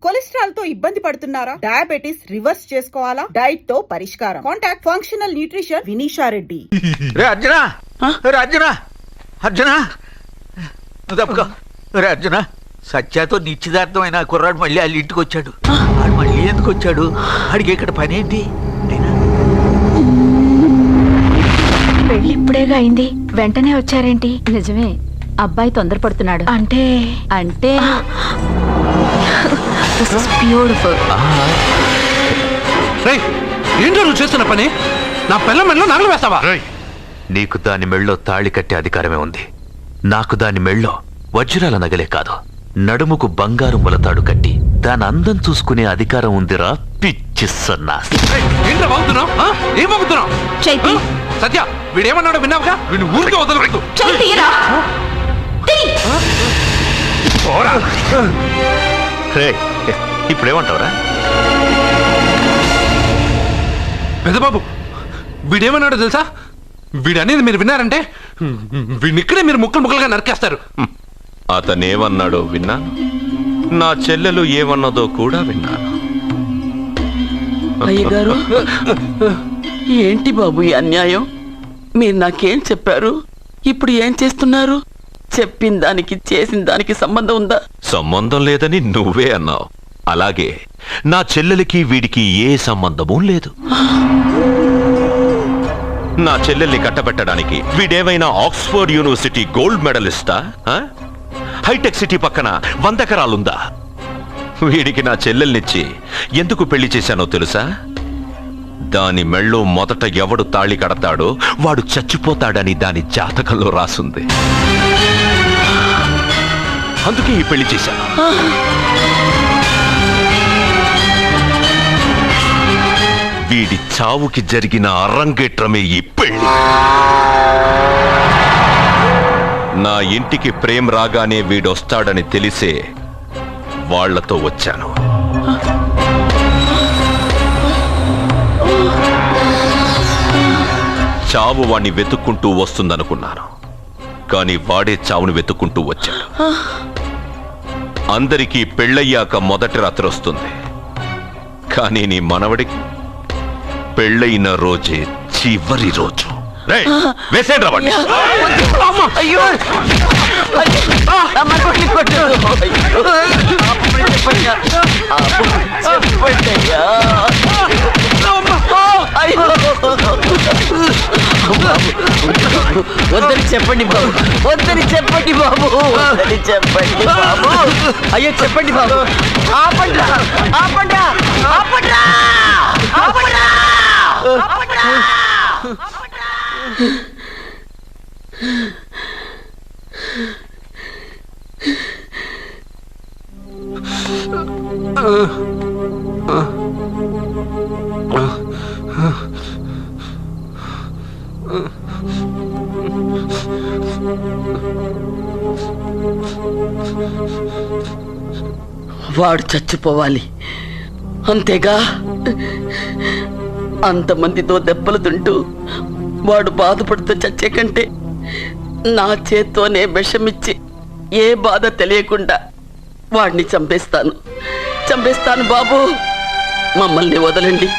Cholesterol తో ఇబ్బంది పడుతున్నారా? డయాబెటిస్ రివర్స్ చేసుకోవాలా? డైట్ తో పరిష్కారం. Contact functional nutrition Vineesha Reddy. Arjuna సత్యాతో నిశ్చితార్థమైన కుర్రాడు మళ్ళీ వాళ్ళ ఇంటికి వచ్చాడు. వాడు మళ్ళీ ఎందుకు వచ్చాడు? వాడికి ఇక్కడ పని ఏంటి? పెళ్లి ఇప్పుడేగా అయింది, వెంటనే వచ్చారేంటి? నిజమే, అబ్బాయి తొందరపడుతున్నాడు. అంటే అంటే బ్యూటిఫుల్. ఏంటో నువ్వు చేస్తున్న పని? నా పిల్ల మెళ్ళో నగలు వేస్తావా? నీకు దాని మెళ్ళో తాళి కట్టే అధికారమే ఉంది. నాకు దాని మెళ్ళో వజ్రాల నగలే కాదు, నడుముకు బంగారు ములతాడు కట్టి దాని అందం చూసుకునే అధికారం ఉందిరా పిచ్చి సన్నాసి. సత్య, వీడేమన్నాడో విన్నావుగా? వీడిని ఊరికే వదలకూడదు. ఇప్పుడేమంటావురా? పెద్దబాబు, వీడేమన్నాడో తెలుసా? వీడనేది మీరు విన్నారంటే వీడినిక్కడే మీరు ముక్కలు ముక్కలుగా నరికేస్తారు. అతనేమన్నాడో విన్నాను, నా చెల్లెలు ఏమన్నదో కూడా విన్నాను. అయ్యగారు, ఏంటి బాబు ఈ అన్యాయం? మీరు నాకేం చెప్పారు? ఇప్పుడు ఏం చేస్తున్నారు? చెప్పిన దానికి చేసిన దానికి సంబంధం ఉందా? సంబంధం లేదని నువ్వే అన్నావు. అలాగే నా చెల్లెలికి వీడికి ఏ సంబంధమూ లేదు. నా చెల్లెల్ని కట్టబెట్టడానికి వీడేమైనా ఆక్స్ఫర్డ్ యూనివర్సిటీ గోల్డ్ మెడలిస్టా? హైటెక్ సిటీ పక్కన 100 ఎకరాలుందా? వీడికి నా చెల్లెల్నిచ్చి ఎందుకు పెళ్లి చేశానో తెలుసా? దాని మెళ్ళో మొదట ఎవడు తాళి కడతాడో వాడు చచ్చిపోతాడని దాని జాతకంలో రాసుంది. అందుకే ఈ పెళ్లి చేశాను. వీడి చావుకి జరిగిన అరంగేట్రమే ఈ పెళ్లి. నా ఇంటికి ప్రేమ్ రాగానే వీడొస్తాడని తెలిసే వాళ్లతో వచ్చాను. చావు వాణ్ణి వెతుక్కుంటూ వస్తుందనుకున్నాను, కానీ వాడే చావును వెతుక్కుంటూ వచ్చాడు. అందరికీ పెళ్ళయ్యాక మొదటి రాత్రి వస్తుంది, కానీ నీ మనవడికి పెళ్ళైన రోజే చివరి రోజు. వేసేంద్ర వాడిని. వద్దని చెప్పండి బాబు, వద్దని చెప్పండి బాబు, వద్దని చెప్పండి బాబు. అయ్యో చెప్పండి బాబు. ఆపండ్రా, ఆపండ్రా, ఆపండ్రా, ఆపండ్రా, ఆపండ్రా. వాడు చచ్చిపోవాలి అంతేగా. అంతమందితో దెబ్బలు తింటూ వాడు బాధపడుతూ చచ్చే కంటే నా చేత్తోనే విషమిచ్చి ఏ బాధ తెలియకుండా వాడిని చంపేస్తాను, చంపేస్తాను బాబు. మమ్మల్ని వదలండి.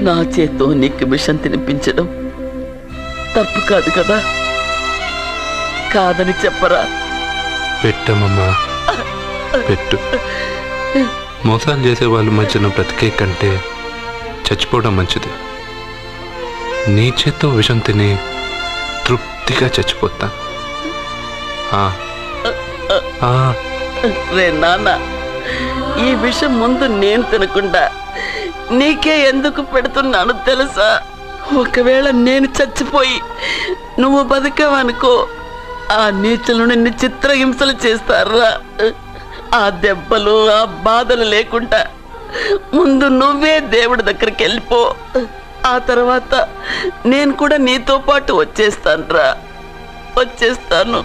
నా చేత్తో నీకు విషం తినిపించడం తప్పు కాదు కదా? కాదని చెప్పరా? పెట్టమ్మా, పెట్టు. మోసాలు చేసే వాళ్ళ మధ్యన బ్రతికే కంటే చచ్చిపోవడం మంచిది. నీ చేత్తో విషం తిని తృప్తిగా చచ్చిపోతా. రే నాన్న, ఈ విషయం ముందు నేను తినకుండా నీకే ఎందుకు పెడుతున్నాను తెలుసా? ఒకవేళ నేను చచ్చిపోయి నువ్వు బతికావనుకో, ఆ నీచులు నిన్ను చిత్రహింసలు చేస్తారా? ఆ దెబ్బలు ఆ బాధలు లేకుండా ముందు నువ్వే దేవుడి దగ్గరికి వెళ్ళిపో. ఆ తర్వాత నేను కూడా నీతో పాటు వచ్చేస్తానురా, వచ్చేస్తాను.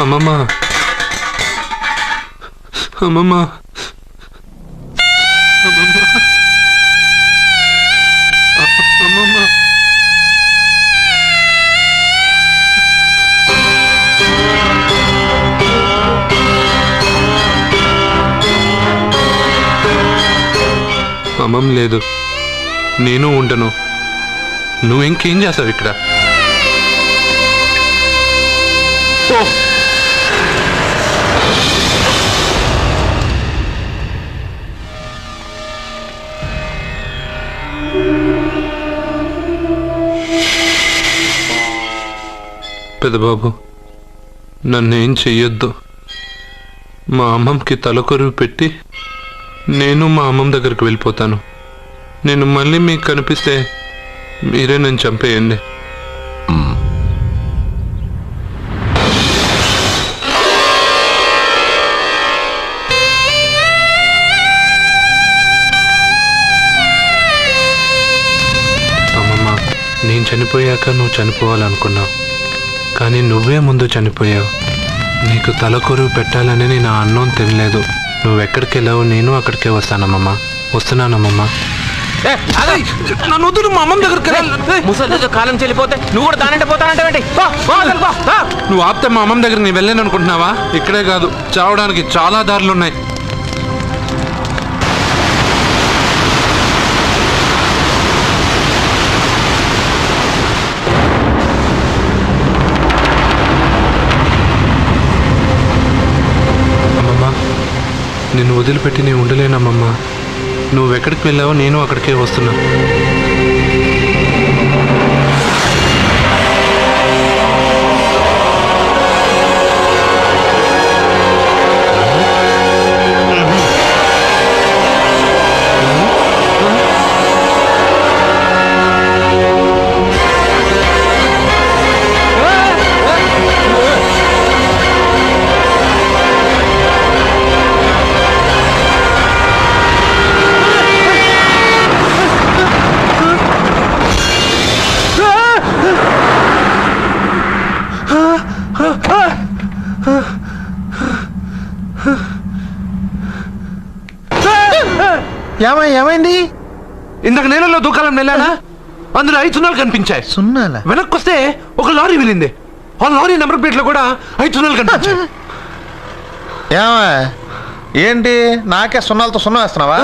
అమ్మమ్మ, అమ్మమ్మ, అమ్మమ్మ, అమ్మమ్మ. అమ్మమ్మ లేదు, నేను ఉండను. నువ్వు ఇంకేం చేస్తావు ఇక్కడ? పెద్దబాబు, నన్నేం చెయ్యొద్దు. మా అమ్మమ్మకి తలకొరువు పెట్టి నేను మా అమ్మమ్మ దగ్గరికి వెళ్ళిపోతాను. నేను మళ్ళీ మీకు కనిపిస్తే మీరే నన్ను చంపేయండి. అమ్మమ్మ, నేను చనిపోయాక నువ్వు చనిపోవాలనుకున్నావు, కానీ నువ్వే ముందు చనిపోయావు. నీకు తలకొరువు పెట్టాలని నేను ఆ అన్నం తినలేదు. నువ్వెక్కడికి వెళ్ళావు, నేను అక్కడికే వస్తానమ్మమ్మ. వస్తున్నానమ్మమ్మ. నన్ను వద్దు, మా అమ్మమ్మ దగ్గరికి ముసలి కాలం చెల్లిపోతే నువ్వు కూడా దానంటే పోతానంటే. నువ్వు ఆపితే మా అమ్మమ్మ దగ్గర నేను వెళ్ళాను అనుకుంటున్నావా? ఇక్కడే కాదు, చావడానికి చాలా దారులు ఉన్నాయి. నిన్ను వదిలిపెట్టి నేను ఉండలేనమ్మమ్మా. నువ్వెక్కడికి వెళ్ళావో నేను అక్కడికే వస్తున్నా. ఏమైంది? ఇందాక నేలలో దూకాలం వెళ్ళానా, అందులో 5 సున్నాలు కనిపించాయి. సున్నాలా? వెనక్కి వస్తే ఒక లారీ వెళ్ళింది. ఆ లారీ నెంబర్ ప్లేట్ లో కూడా 5 సున్నాలు కనిపించాయి. ఏంటి నాకే సున్నాలతో సున్నా వేస్తున్నావా?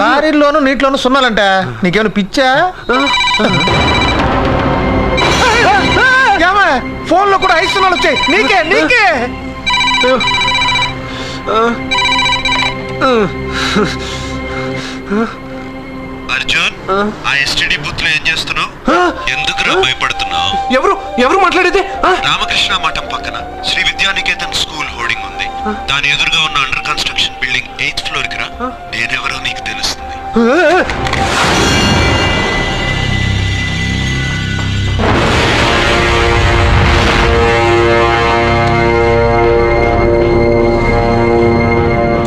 లారీల్లోనూ నీటిలోనూ సున్నాలంటే నీకేమైనా పిచ్చా? ఫోన్ లో కూడా 5 సున్నాలు వచ్చాయి. నీకే నీకే అర్జున్, ఆ ఎస్టీడీ బూత్ లో ఏం చేస్తున్నావు? ఎందుకురా భయపడుతున్నావు? ఎవరు మాట్లాడేది? రామకృష్ణ మఠం పక్కన శ్రీ విద్యానికేతన్ స్కూల్ హోర్డింగ్ ఉంది. దాని ఎదురుగా ఉన్న under construction building 8th floor కి రా. నేనెవరో నీకు తెలుస్తుంది.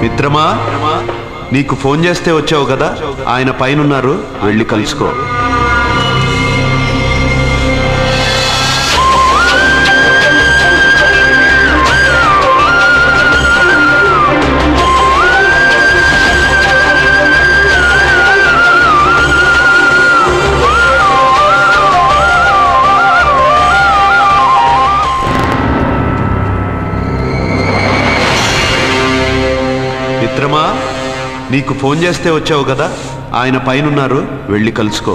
మిత్రమా, నీకు ఫోన్ చేస్తే వచ్చావు కదా, ఆయన పైనున్నారు, వెళ్ళి కలుసుకో. మిత్రమా, నీకు ఫోన్ చేస్తే వచ్చావు కదా, ఆయన పైనున్నారు, వెళ్ళి కలుసుకో.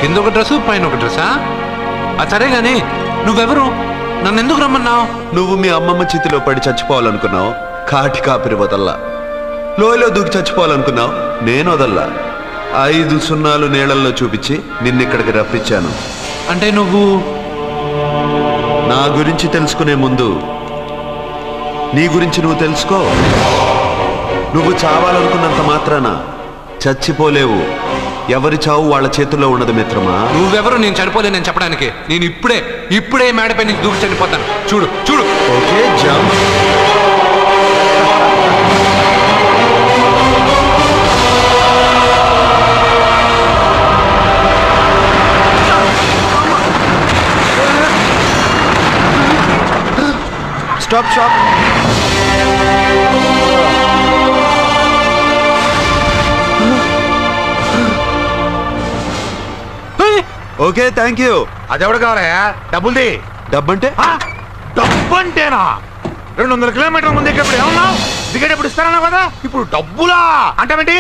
కింద ఒక డ్రెస్ పైన ఒక డ్రెస్సా? అది సరే గాని నువ్వెవరు? నన్ను ఎందుకు రమ్మన్నావు? నువ్వు మీ అమ్మమ్మ చేతిలో పడి చచ్చిపోవాలనుకున్నావు, కాటి కాపిరి వదల్లా. లోయలో దూకి చచ్చిపోవాలనుకున్నావు, నేను వదల్లా. 5 సున్నాలు నీళ్ళల్లో చూపించి నిన్నిక్కడికి రప్పించాను. అంటే నువ్వు నా గురించి తెలుసుకునే ముందు నీ గురించి నువ్వు తెలుసుకో. నువ్వు చావాలనుకున్నంత మాత్రాన చచ్చిపోలేవు. ఎవరి చావు వాళ్ళ చేతుల్లో ఉండదు మిత్రమా. నువ్వెవరు నేను చనిపోలేనని చెప్పడానికి? నేను ఇప్పుడే మేడపై నుంచి దూకి చనిపోతాను. చూడు చూడు. Okay, jump. Stop stop. Okay, thank you. అదెవడు కావాలయా? డబ్బుల్ది. డబ్బంటే డబ్బు అంటేనా? 200 కిలోమీటర్ల ముందు ఎక్కడప్పుడు ఏమన్నావు? దిగేటప్పుడు ఇస్తానన్నావు కదా, ఇప్పుడు డబ్బులా అంటావేంటి?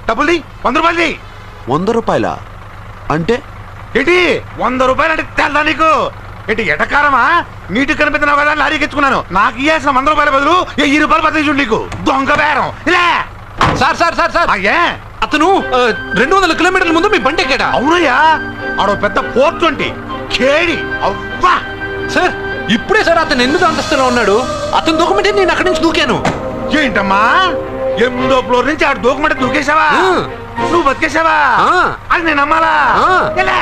డబ్బుల్ది, 100 రూపాయలది. 100 రూపాయలా? అంటే ఏంటి 100 రూపాయలు అంటే తెల్దా నీకు? ఏంటి ఎటకారమా? నీటికి కనిపిస్తున్నావు కదా లారీకి ఎచ్చుకున్నాను. నాకు ఇయ్యాల్సిన 100 రూపాయల బదులు 1000 రూపాయలు బదిలీ నీకు. దొంగ బేరం. ఇలా సార్ అయ్యే, అతను 200 కిలోమీటర్ల ముందు మీ బండి ఎక్కాడా? అవునయ్యా, ఆడో పెద్ద 420 కేడి. అవ్వా సార్, ఇప్పుడే సార్ అతను 8వ అంతస్తులో ఉన్నాడు. అతను దూకమంటే నేను అక్కడి నుంచి దూకాను. ఏంటమ్మా, 8వ ఫ్లోర్ నుంచి ఆడు దూకమంటే దూకేశావా? నువ్వు బతికేశావా? అది నేను నమ్మాలా? ఎలా?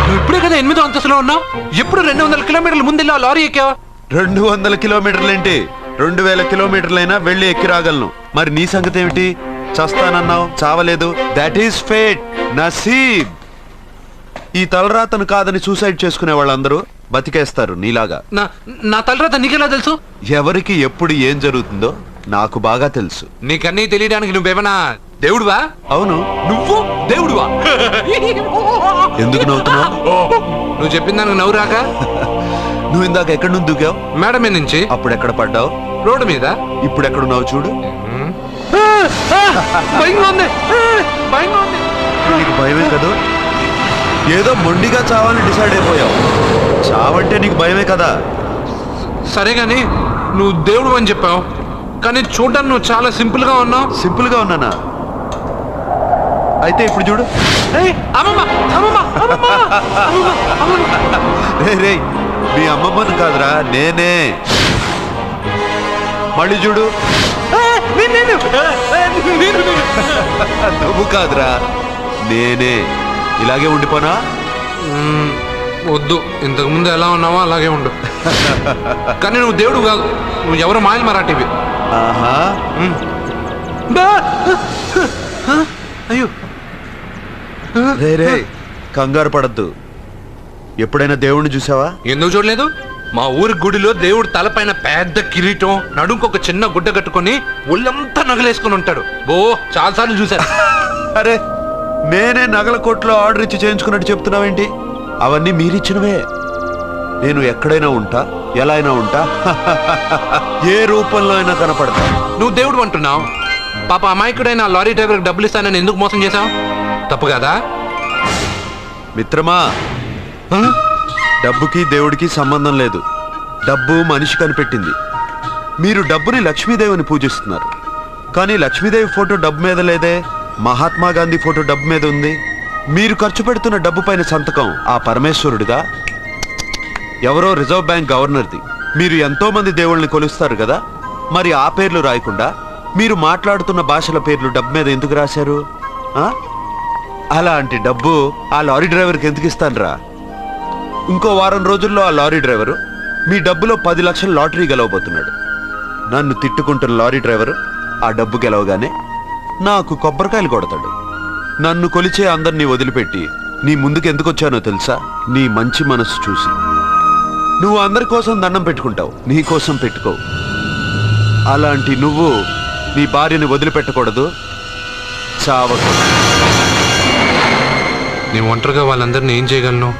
నువ్వు ఇప్పుడే కదా 8వ అంతస్తులో ఉన్నావు. ఎప్పుడు 200 కిలోమీటర్ల ముందు వెళ్ళి లారీ ఎక్కావా? 200 కిలోమీటర్లేంటి, 2000 కిలోమీటర్లైనా వెళ్ళి ఎక్కి రాగలను. మరి నీ సంగతి ఏమిటి? చస్తానన్నావు, చావలేదు. That is fate, నసీబ్. ఈ తలరాతను కాదని సూసైడ్ చేసుకునే వాళ్ళందరూ బతికేస్తారు నీలాగా. నా తలరాత నీకెలా తెలుసు? ఎవరికి ఎప్పుడు ఏం జరుగుతుందో నాకు బాగా తెలుసు. నీకన్నీ తెలియడానికి నువ్వేమన్నా దేవుడువా? అవును. నువ్వు దేవుడువా? ఎందుకు నవ్వుతున్నావు? నువ్వు చెప్పిన దానికి నవ్వు రాక? నువ్వు ఇందాక ఎక్కడి నుంచి దూకావు? మేడం మీద నుంచి. అప్పుడు ఎక్కడ పడ్డావు? రోడ్డు మీద. ఇప్పుడు ఎక్కడున్నావు చూడు. భయంగా ఉంది. నీకు భయమే కదా? ఏదో మొండిగా చావాలని డిసైడ్ అయిపోయావు. చావంటే నీకు భయమే కదా? సరే గాని నువ్వు దేవుడు అని చెప్పావు, కానీ చూడడానికి నువ్వు చాలా సింపుల్ గా ఉన్నావు. సింపుల్ గా ఉన్నానా? అయితే ఇప్పుడు చూడు. రే, మీ అమ్మమ్మను కాదురా, నేనే. మళ్ళీ చూడు. నువ్వు కాదురా, నేనే. ఇలాగే ఉండిపోనా? వద్దు, ఇంతకు ముందు ఎలా ఉన్నావో అలాగే ఉండు. కానీ నువ్వు దేవుడు కాదు, నువ్వు ఎవరు మాయలు మరాఠీవి. ఆహా. అయ్యో, రే కంగారు పడద్దు. ఎప్పుడైనా దేవుణ్ణి చూసావా? ఎందుకు చూడలేదు? మా ఊరి గుడిలో దేవుడు తలపైన పెద్ద కిరీటం, నడుంకొక చిన్న గుడ్డ కట్టుకొని ఒళ్ళంతా నగలేసుకుని ఉంటాడు. చాలాసార్లు చూశాను. అరే, నేనే నగల కొట్లో ఆర్డర్ ఇచ్చి చేయించుకున్నట్టు చెప్తున్నావేంటి? అవన్నీ మీరిచ్చినవే. నేను ఎక్కడైనా ఉంటా, ఎలా అయినా ఉంటా, ఏ రూపంలో అయినా కనపడతా. నువ్వు దేవుడు అంటున్నావు. పాప అమాయకుడైన లారీ డ్రైవర్కి డబ్బులు ఇస్తానని ఎందుకు మోసం చేశావు? తప్పు కదా మిత్రమా? డబ్బుకి దేవుడికి సంబంధం లేదు. డబ్బు మనిషి కనిపెట్టింది. మీరు డబ్బుని లక్ష్మీదేవిని పూజిస్తున్నారు, కానీ లక్ష్మీదేవి ఫోటో డబ్బు మీద లేదే. మహాత్మా గాంధీ ఫోటో డబ్బు మీద ఉంది. మీరు ఖర్చు పెడుతున్న డబ్బు పైన సంతకం ఆ పరమేశ్వరుడిదా, ఎవరో రిజర్వ్ బ్యాంక్ గవర్నర్ది. మీరు ఎంతో మంది దేవుళ్ళని కొలుస్తారు కదా, మరి ఆ పేర్లు రాయకుండా మీరు మాట్లాడుతున్న భాషల పేర్లు డబ్బు మీద ఎందుకు రాశారు? అలాంటి డబ్బు ఆ లారీ డ్రైవర్కి ఎందుకు ఇస్తానురా? ఇంకో వారం రోజుల్లో ఆ లారీ డ్రైవరు మీ డబ్బులో 10 లక్షల లాటరీ గెలవబోతున్నాడు. నన్ను తిట్టుకుంటున్న లారీ డ్రైవరు ఆ డబ్బు గెలవగానే నాకు కొబ్బరికాయలు కొడతాడు. నన్ను కొలిచే అందరినీ వదిలిపెట్టి నీ ముందుకు ఎందుకు వచ్చానో తెలుసా? నీ మంచి మనసు చూసి. నువ్వు అందరి కోసం దండం పెట్టుకుంటావు, నీ కోసం పెట్టుకోవు. అలాంటి నువ్వు నీ భార్యని వదిలిపెట్టకూడదు, చావకూడదు. నేను ఒంటరిగా వాళ్ళందరినీ ఏం చేయగలను?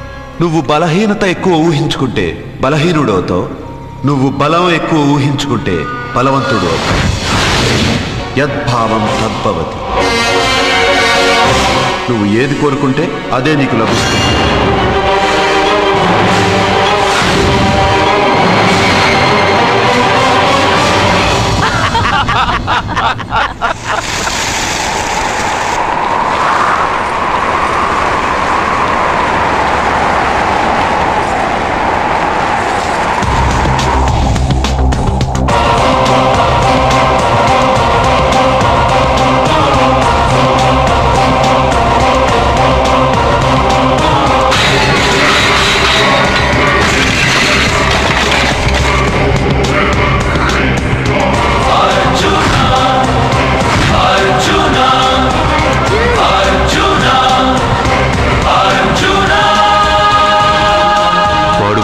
నువ్వు బలహీనత ఎక్కువ ఊహించుకుంటే బలహీనుడు అవుతావు. నువ్వు బలం ఎక్కువ ఊహించుకుంటే బలవంతుడు అవుతావు. యద్భావం తద్భవతి. నువ్వు ఏది కోరుకుంటే అదే నీకు లభిస్తుంది.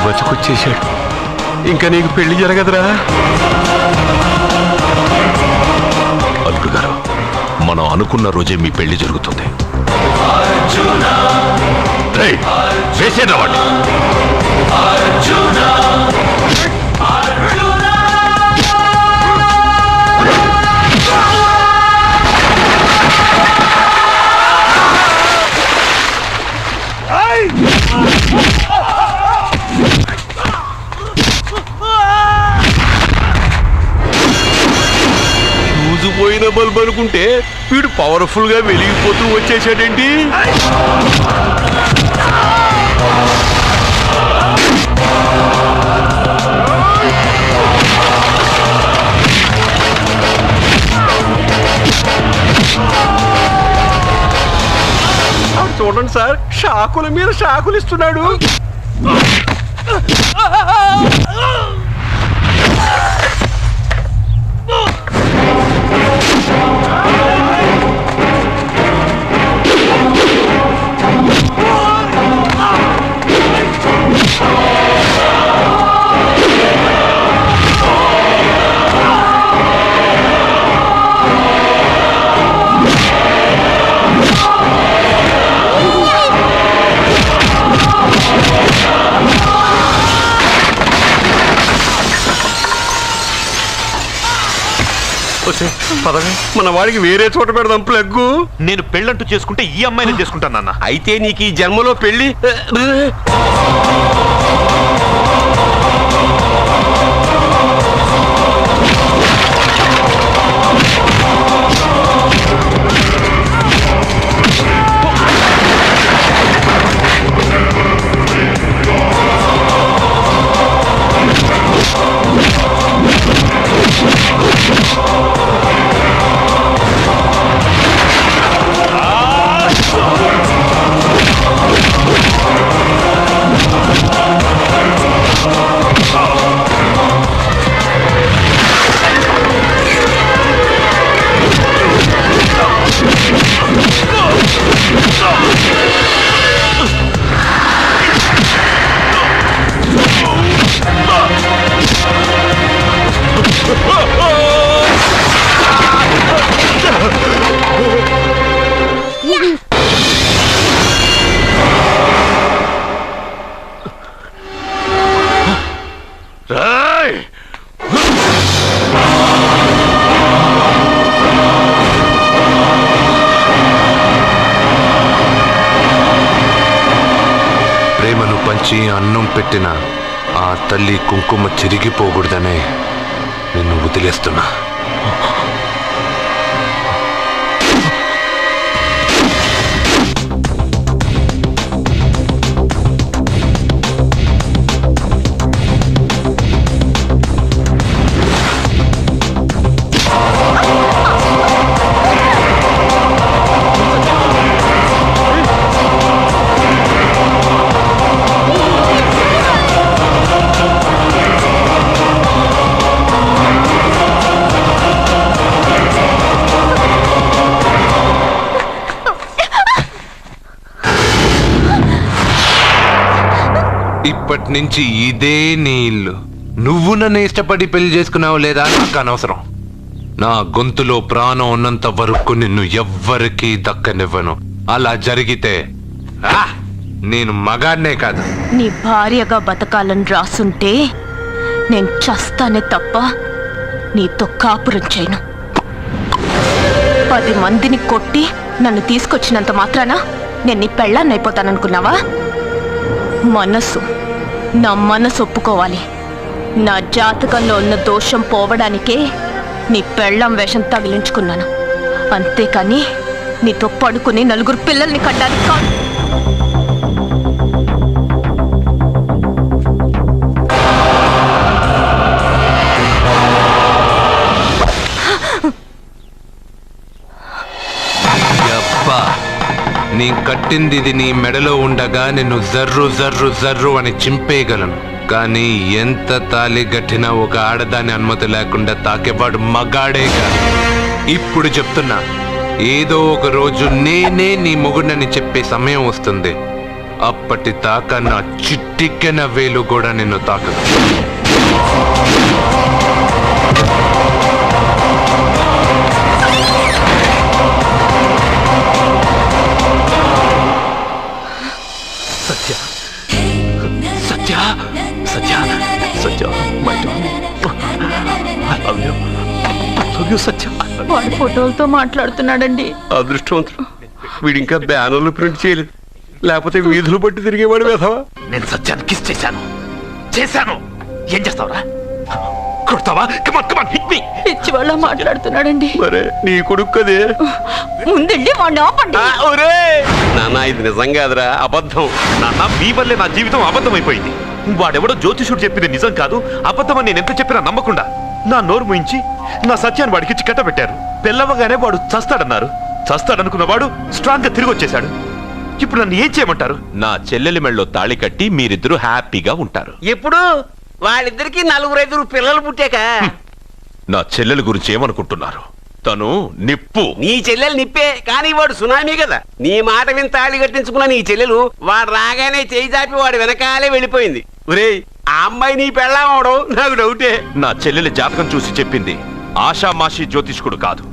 బతుకొచ్చేశాడు. ఇంకా నీకు పెళ్లి జరగదురా. అల్లుడు గారు, మనం అనుకున్న రోజే మీ పెళ్లి జరుగుతుంది. వేసేద్దాం వాడిని. పోయిన బల్బ్ అనుకుంటే వీడు పవర్ఫుల్ గా వెలిగిపోతూ వచ్చేసాడేంటి? చూడండి సార్, షాకుల మీద షాకులు ఇస్తున్నాడు. మన వాడికి వేరే చోట పెడదాం ప్లగ్గు. నేను పెళ్ళంటూ చేసుకుంటే ఈ అమ్మాయిని చేసుకుంటాను నాన్న. అయితే నీకు ఈ జన్మలో పెళ్లి. ప్రేమను పంచి అన్నం పెట్టిన ఆ తల్లి కుంకుమ చెరిగిపోకూడదనే నిన్ను వదిలేస్తున్నా. ఇప్పటి నుంచి ఇదే నీ ఇల్లు. నువ్వు నన్ను ఇష్టపడి పెళ్లి చేసుకున్నావు లేదా నాకు అనవసరం. నా గొంతులో ప్రాణం ఉన్నంత వరకు నిన్ను ఎవ్వరికీ దక్కనివ్వను. అలా జరిగితే నేను మగాడినే కాదు, నీ భార్యగా బతకాలని రాసుంటే నేను చస్తానే తప్ప నీతో కాపురం చేయను. 10 మందిని కొట్టి నన్ను తీసుకొచ్చినంత మాత్రాన నేను నీ పెళ్ళాన్ని అయిపోతాననుకున్నావా? నా మనసు ఒప్పుకోవాలి. నా జాతకంలో ఉన్న దోషం పోవడానికే నీ పెళ్ళాం వేషం తగిలించుకున్నాను. అంతేకాని నీతో పడుకుని 4 పిల్లల్ని కట్టడానికి కాదు. నీ కట్టింది ఇది నీ మెడలో ఉండగా నిన్ను జర్రు జర్రు జర్రు అని చింపేయగలను. కానీ ఎంత తాళి గట్టినా ఒక ఆడదాని అనుమతి లేకుండా తాకేవాడు మగాడే కాదు. ఇప్పుడు చెప్తున్నా, ఏదో ఒక రోజు నేనే నీ మొగుడని చెప్పే సమయం వస్తుంది. అప్పటి తాక నా చిట్టిక్కెన వేలు కూడా నిన్ను తాకదు. Satya Satya Satya Satya my I love you సత్య. వాడు ఫోటోలతో మాట్లాడుతున్నాడండి. అదృష్టవంతుడు, వీడు ఇంకా బ్యానర్లు ప్రింట్ చేయలేదు, లేకపోతే వీధులు బట్టి తిరిగేవాడు వేధవా. నేను సత్యాన్ని కిస్ చేశాను. ఏం చేస్తావురా? కొడతావా? కమాన్ కమాన్ హిట్ మీ. పిచ్చి వాళ్ళ మాట్లాడుతున్నాడండి. మరే నీ కొడుకు కదే. ముందండి వాడిని ఆపండి. ఒరే నాన్న, ఇది నిజం కాదురా, అబద్ధం. నాన్న, మీ వల్లే నా జీవితం అబద్ధం అయిపోయింది. వాడెవడో జ్యోతిషుడు చెప్పింది నిజం కాదు, అబద్ధమని నేను ఎంత చెప్పినా నమ్మకుండా నా నోరు ముయించి నా సత్యాన్ని వాడికి కట్టబెట్టారు. పెళ్ళవగానే వాడు చస్తాడనుకున్న వాడు స్ట్రాంగ్ గా తిరిగి వచ్చేశాడు. ఇప్పుడు నన్ను ఏం చేయమంటారు? నా చెల్లెలి మెళ్ళలో తాళి కట్టి మీరిద్దరూ హ్యాపీగా ఉంటారు. ఎప్పుడు వాళ్ళిద్దరికి 4-5 పిల్లలు పుట్టాక. నా చెల్లెలి గురించి ఏమనుకుంటున్నారు? తను నిప్పు. నీ చెల్లెలు నిప్పే, కానీ వాడు సునామీ కదా. నీ మాట విని తాళి కట్టించుకున్న నీ చెల్లెలు వాడు రాగానే చేయి చాపి వాడు వెనకాలే వెళ్ళిపోయింది. ఒరేయ్, ఆ అమ్మాయి నీ పెళ్ళాం అవడం నాకు డౌటే. నా చెల్లెలి జాతకం చూసి చెప్పింది ఆషామాషి జ్యోతిష్కుడు కాదు,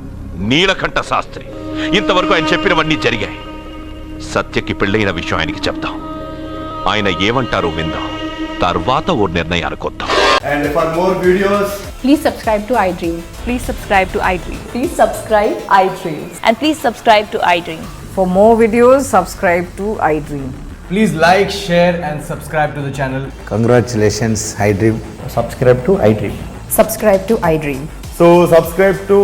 నీలకంఠ శాస్త్రి. ఇంతవరకు ఆయన చెప్పినవన్నీ జరిగాయి. సత్యకి పెళ్ళైన విషయం ఆయనకి చెప్తాం. ఆయన ఏమంటారో విందాం, తర్వాత ఓ నిర్ణయానికి వద్దాం. And for more videos, please subscribe to iDream. Please subscribe to iDream. Please subscribe iDream. And please subscribe to iDream. For more videos, subscribe to iDream. please like, share and subscribe to the channel. Congratulations iDream. Subscribe to iDream. Subscribe to iDream. So subscribe to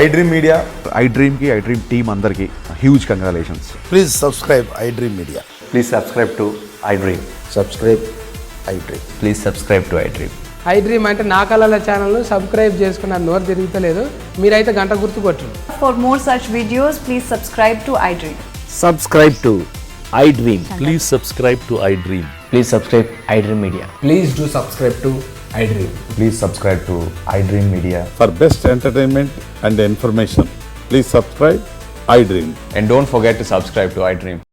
iDream Media. iDream కి iDream team అందరికి huge congratulations. Please subscribe iDream Media. Please subscribe to iDream. Subscribe iDream. Please subscribe to iDream. iDream అంటే నా కళల channel subscribe చేసుకున్న నోరు తిరుగుతలేదు. మీరైతే గంట గుర్తు కొట్టండి. For more such videos, please subscribe to iDream. Subscribe to iDream. Please subscribe to iDream. Please subscribe iDream Media. Please do subscribe to iDream. Please subscribe to iDream Media. For best entertainment and information, please subscribe iDream. And don't forget to subscribe to iDream.